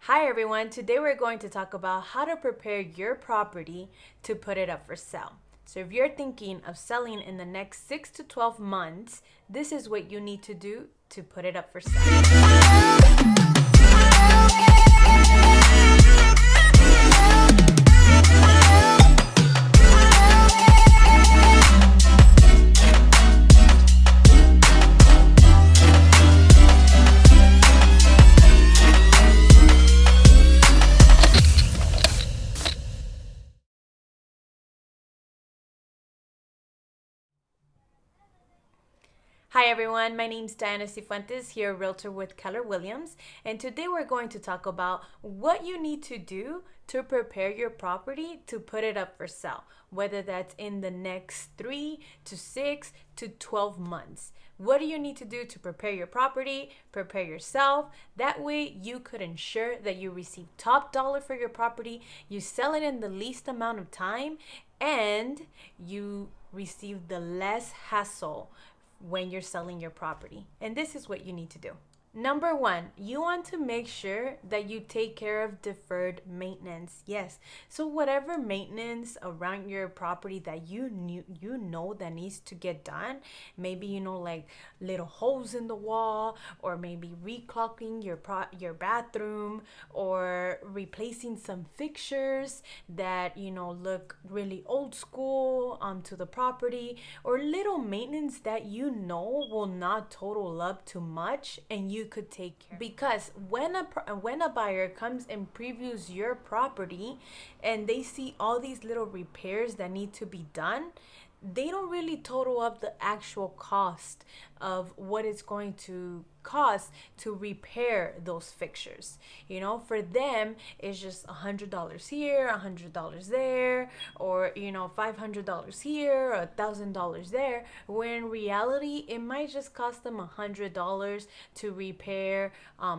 Hi everyone, today we're going to talk about how to prepare your property to put it up for sale. So if you're thinking of selling in the next 6 to 12 months, this is what you need to do to put it up for sale. Hi everyone, my name is Cifuentes, here a realtor with Keller Williams, and today we're going to talk about what you need to do to prepare your property to put it up for sale, whether that's in the next 3 to 6 to 12 months. What do you need to do to prepare your property, prepare yourself? That way you could ensure that you receive top dollar for your property, you sell it in the least amount of time, and you receive the less hassle when you're selling your property. And this is what you need to do. Number one, you want to make sure that you take care of deferred maintenance. Yes. So whatever maintenance around your property that you know that needs to get done, maybe like little holes in the wall, or maybe reclocking your bathroom, or replacing some fixtures that look really old school onto the property, or little maintenance that will not total up too much and you could take care. Because when a buyer comes and previews your property and they see all these little repairs that need to be done, they don't really total up the actual cost of what it's going to cost to repair those fixtures. For them, it's just $100 here, $100 there, or $500 here, or $1,000 there. When in reality, it might just cost them $100 to repair, a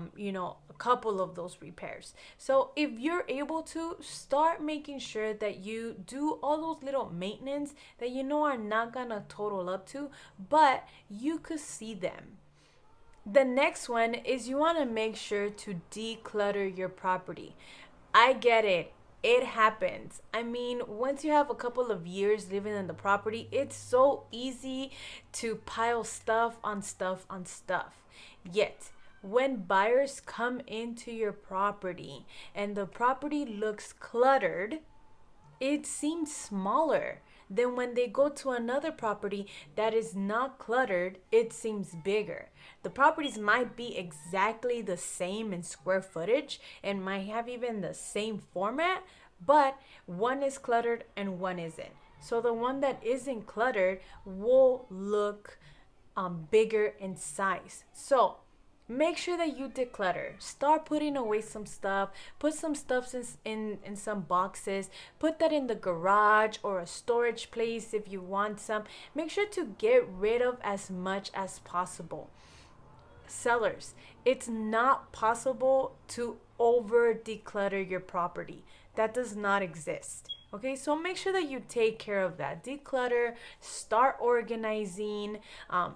couple of those repairs. So if you're able to start making sure that you do all those little maintenance that are not gonna total up to, but you could see them. The next one is you want to make sure to declutter your property. I get it. It happens. I mean, once you have a couple of years living in the property, it's so easy to pile stuff on stuff on stuff. Yet, when buyers come into your property and the property looks cluttered, it seems smaller. Then when they go to another property that is not cluttered, it seems bigger. The properties might be exactly the same in square footage and might have even the same format, but one is cluttered and one isn't. So the one that isn't cluttered will look bigger in size. So make sure that you declutter. Start putting away some stuff. Put some stuff in some boxes. Put that in the garage or a storage place if you want some. Make sure to get rid of as much as possible. Sellers, it's not possible to over declutter your property. That does not exist. Okay, so make sure that you take care of that. Declutter, start organizing.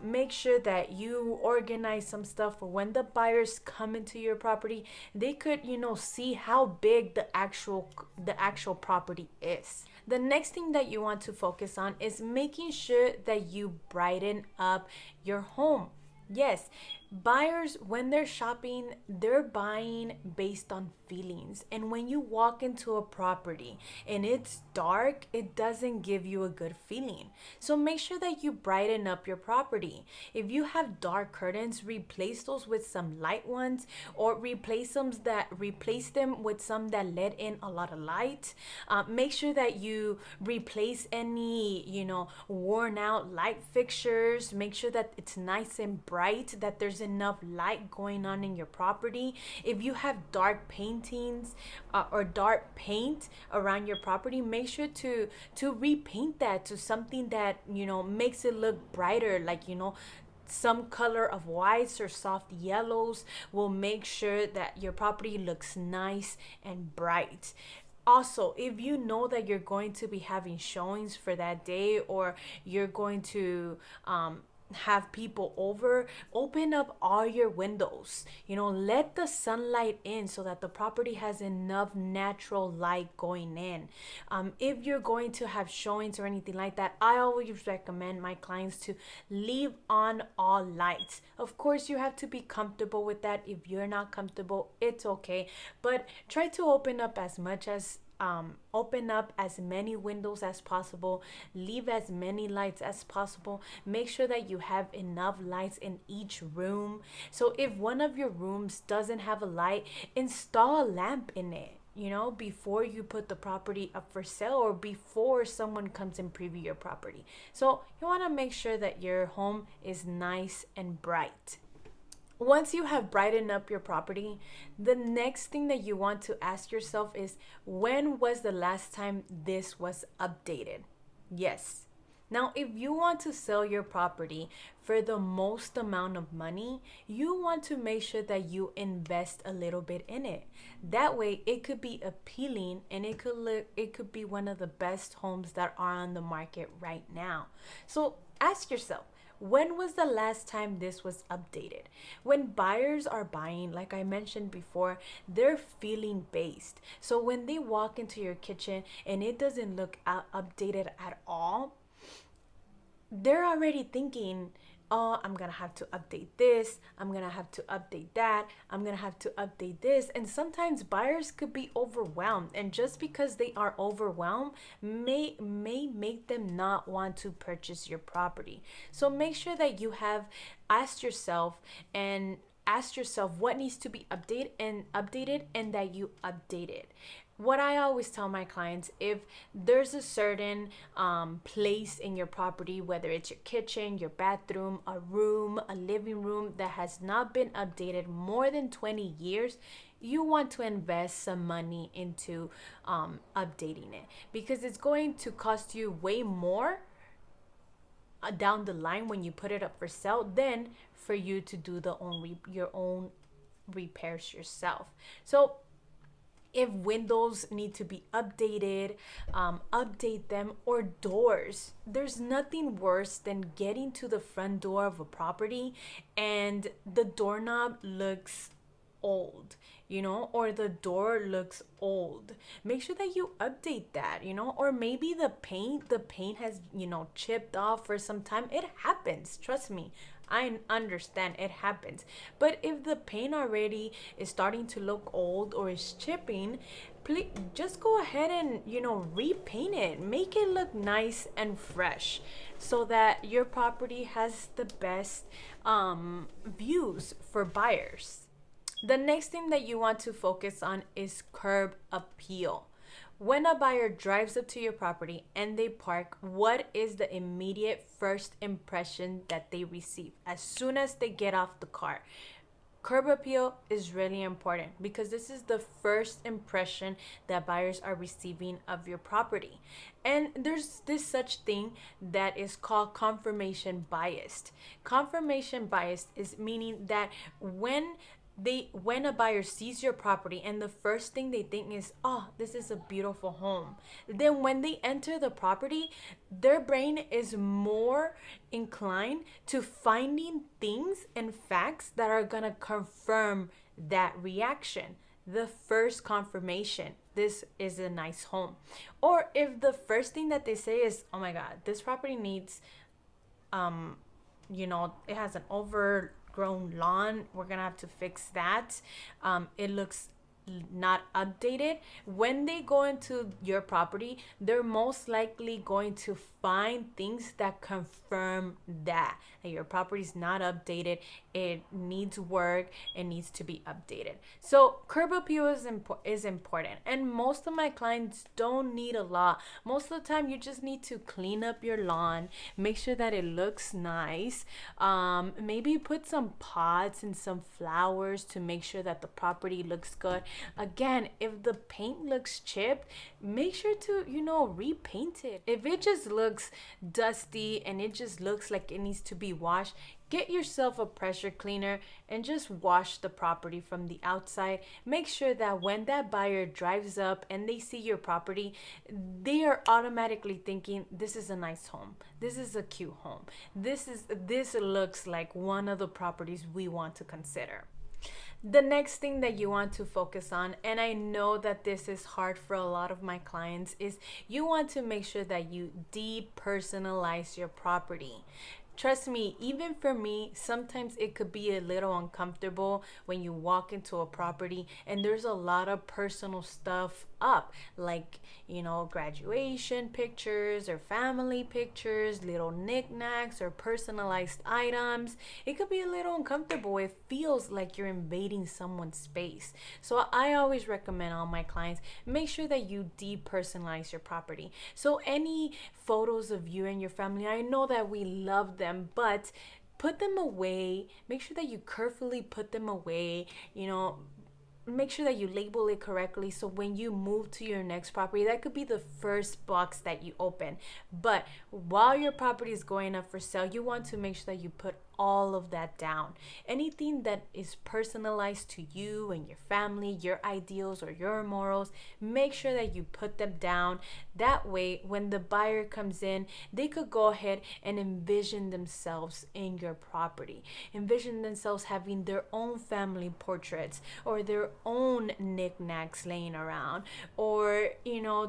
Make sure that you organize some stuff for when the buyers come into your property, they could, see how big the actual property is. The next thing that you want to focus on is making sure that you brighten up your home. Yes, buyers, when they're shopping, they're buying based on feelings. And when you walk into a property and it's dark, it doesn't give you a good feeling. So make sure that you brighten up your property. If you have dark curtains, replace those with some light ones, or replace them with some that let in a lot of light. Make sure that you replace any, worn out light fixtures. Make sure that it's nice and bright, that there's enough light going on in your property. If you have dark paintings or dark paint around your property, make sure to repaint that to something that makes it look brighter, like some color of whites or soft yellows will make sure that your property looks nice and bright. Also, if you know that you're going to be having showings for that day, or you're going to have people over, open up all your windows. Let the sunlight in so that the property has enough natural light going in. If you're going to have showings or anything like that, I always recommend my clients to leave on all lights. Of course, you have to be comfortable with that. If you're not comfortable, it's okay, but try to open up as many windows as possible, leave as many lights as possible. Make sure that you have enough lights in each room. So if one of your rooms doesn't have a light, install a lamp in it, before you put the property up for sale or before someone comes and preview your property. So you want to make sure that your home is nice and bright. Once you have brightened up your property, the next thing that you want to ask yourself is, when was the last time this was updated? Yes. Now, if you want to sell your property for the most amount of money, you want to make sure that you invest a little bit in it. That way, it could be appealing and it could be one of the best homes that are on the market right now. So ask yourself, when was the last time this was updated? When buyers are buying, like I mentioned before, they're feeling based. So when they walk into your kitchen and it doesn't look updated at all, they're already thinking, oh, I'm gonna have to update this, I'm gonna have to update that, I'm gonna have to update this. And sometimes buyers could be overwhelmed, and just because they are overwhelmed may make them not want to purchase your property. So make sure that you have asked yourself what needs to be updated and that you update it. What I always tell my clients, if there's a certain place in your property, whether it's your kitchen, your bathroom, a room, a living room, that has not been updated more than 20 years, you want to invest some money into updating it, because it's going to cost you way more down the line when you put it up for sale than for you to do your own repairs yourself. So if windows need to be updated, update them, or doors. There's nothing worse than getting to the front door of a property and the doorknob looks old, or the door looks old. Make sure that you update that, or maybe the paint has, chipped off for some time. It happens, trust me. I understand, it happens. But if the paint already is starting to look old or is chipping, please just go ahead and, repaint it. Make it look nice and fresh so that your property has the best views for buyers. The next thing that you want to focus on is curb appeal. When a buyer drives up to your property and they park, what is the immediate first impression that they receive as soon as they get off the car? Curb appeal is really important because this is the first impression that buyers are receiving of your property. And there's this such thing that is called confirmation bias. Confirmation bias is meaning that when a buyer sees your property and the first thing they think is, oh, this is a beautiful home, then when they enter the property, their brain is more inclined to finding things and facts that are gonna confirm that reaction. The first confirmation, this is a nice home. Or if the first thing that they say is, oh my god, this property needs it has an overgrown lawn, we're gonna have to fix that, it looks not updated. When they go into your property, they're most likely going to find things that confirm that your property is not updated, it needs work, it needs to be updated. So curb appeal is important, and most of my clients don't need a lot. Most of the time you just need to clean up your lawn, make sure that it looks nice, maybe put some pots and some flowers to make sure that the property looks good. Again, if the paint looks chipped, make sure to, repaint it. If it just looks dusty and it just looks like it needs to be washed, get yourself a pressure cleaner and just wash the property from the outside. Make sure that when that buyer drives up and they see your property, they are automatically thinking, this is a nice home. This is a cute home. This looks like one of the properties we want to consider. The next thing that you want to focus on, and I know that this is hard for a lot of my clients, is you want to make sure that you depersonalize your property. Trust me, even for me, sometimes it could be a little uncomfortable when you walk into a property and there's a lot of personal stuff up, like, graduation pictures or family pictures, little knickknacks or personalized items. It could be a little uncomfortable. It feels like you're invading someone's space. So I always recommend all my clients, make sure that you depersonalize your property. So any photos of you and your family, I know that we love them, but put them away. Make sure that you carefully put them away. Make sure that you label it correctly, so when you move to your next property, that could be the first box that you open. But while your property is going up for sale, you want to make sure that you put all of that down. Anything that is personalized to you and your family, your ideals or your morals, make sure that you put them down. That way, when the buyer comes in, they could go ahead and envision themselves in your property. Envision themselves having their own family portraits or their own knickknacks laying around, or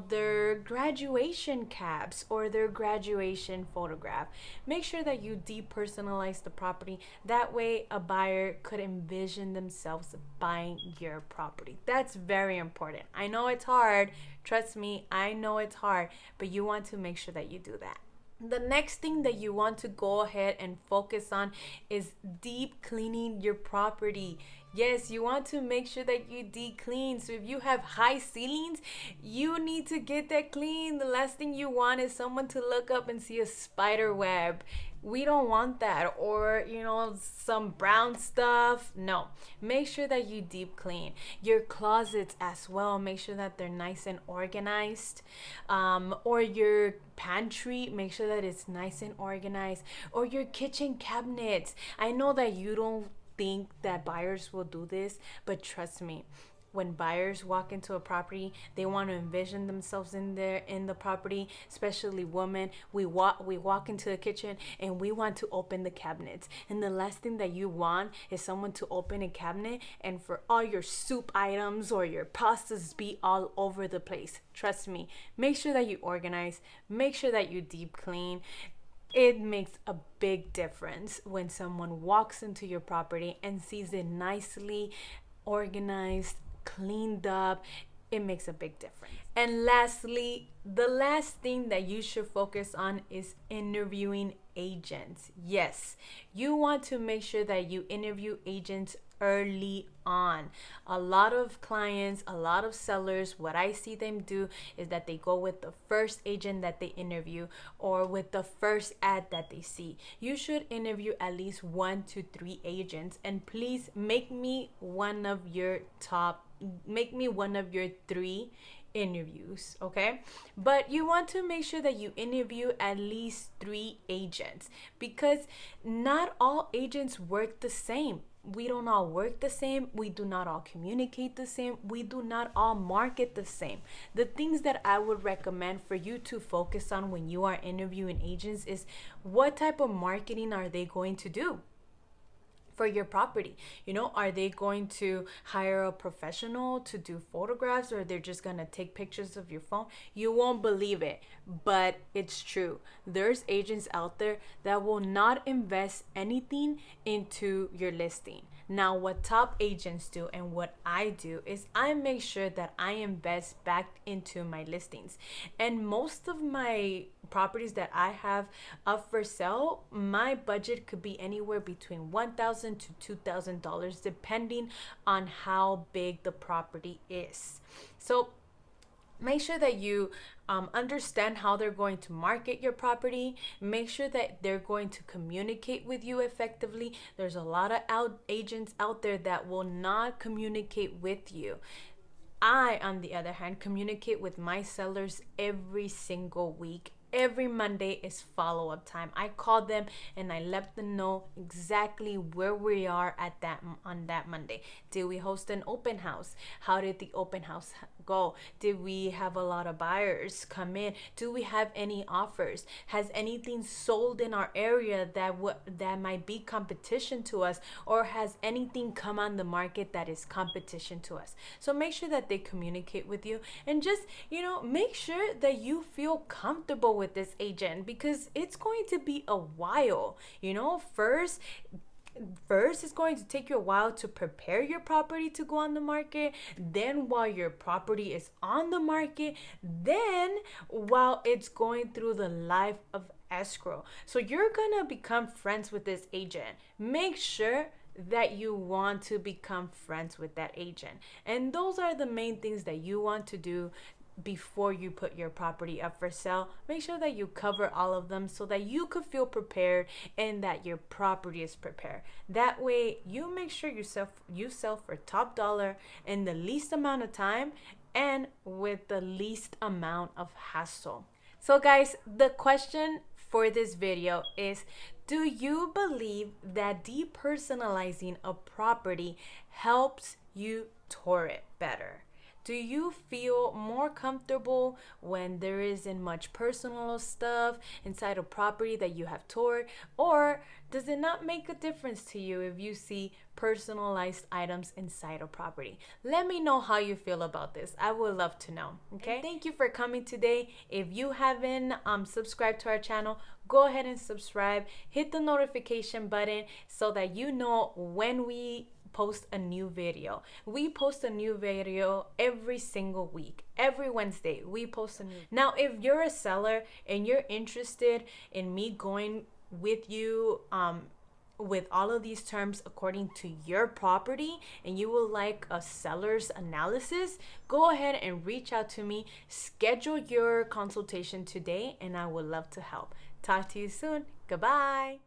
their graduation caps or their graduation photograph. Make sure that you depersonalize the property. That way a buyer could envision themselves buying your property. That's very important. I know it's hard. Trust me, I know it's hard, but you want to make sure that you do that. The next thing that you want to go ahead and focus on is deep cleaning your property. Yes, you want to make sure that you deep clean. So if you have high ceilings, you need to get that clean. The last thing you want is someone to look up and see a spider web. We don't want that. Or, some brown stuff. No. Make sure that you deep clean. Your closets as well. Make sure that they're nice and organized. Or your pantry, make sure that it's nice and organized. Or your kitchen cabinets. I know that you don't think that buyers will do this, but trust me, when buyers walk into a property, they want to envision themselves in the property, especially women. We walk into the kitchen and we want to open the cabinets, and the last thing that you want is someone to open a cabinet and for all your soup items or your pastas be all over the place. Trust me, make sure that you organize, make sure that you deep clean. It makes a big difference when someone walks into your property and sees it nicely organized, cleaned up. It makes a big difference. And lastly, the last thing that you should focus on is interviewing agents. Yes, you want to make sure that you interview agents early on. A lot of clients, a lot of sellers, what I see them do is that they go with the first agent that they interview or with the first ad that they see. You should interview at least 1 to 3 agents, and please make me one of your 3 interviews, okay? But you want to make sure that you interview at least 3 agents, because not all agents work the same. We don't all work the same. We do not all communicate the same. We do not all market the same. The things that I would recommend for you to focus on when you are interviewing agents is what type of marketing are they going to do for your property. Are they going to hire a professional to do photographs, or they're just gonna take pictures of your phone? You won't believe it, but it's true. There's agents out there that will not invest anything into your listing. Now, what top agents do and what I do is I make sure that I invest back into my listings. And most of my properties that I have up for sale, my budget could be anywhere between $1,000 to $2,000 depending on how big the property is. So make sure that you understand how they're going to market your property. Make sure that they're going to communicate with you effectively. There's a lot of agents out there that will not communicate with you. I, on the other hand, communicate with my sellers every single week. Every Monday is follow-up time. I call them and I let them know exactly where we are at that on that Monday. Did we host an open house? How did the open house go? Did we have a lot of buyers come in? Do we have any offers? Has anything sold in our area that might be competition to us, or has anything come on the market that is competition to us? So make sure that they communicate with you, and just, make sure that you feel comfortable with this agent, because it's going to be a while. First, it's going to take you a while to prepare your property to go on the market. Then, while your property is on the market, then while it's going through the life of escrow. So you're gonna become friends with this agent. Make sure that you want to become friends with that agent. And those are the main things that you want to do before you put your property up for sale. Make sure that you cover all of them so that you could feel prepared and that your property is prepared. That way you make sure you sell for top dollar in the least amount of time and with the least amount of hassle. So guys, the question for this video is, do you believe that depersonalizing a property helps you tour it better? Do you feel more comfortable when there isn't much personal stuff inside a property that you have toured? Or does it not make a difference to you if you see personalized items inside a property? Let me know how you feel about this. I would love to know. Okay. And thank you for coming today. If you haven't subscribed to our channel, go ahead and subscribe. Hit the notification button so that you know when we post a new video. We post a new video every single week. Every Wednesday we post a new. Now, if you're a seller and you're interested in me going with you with all of these terms according to your property, and you will like a seller's analysis, go ahead and reach out to me. Schedule your consultation today and I would love to help. Talk to you soon. Goodbye.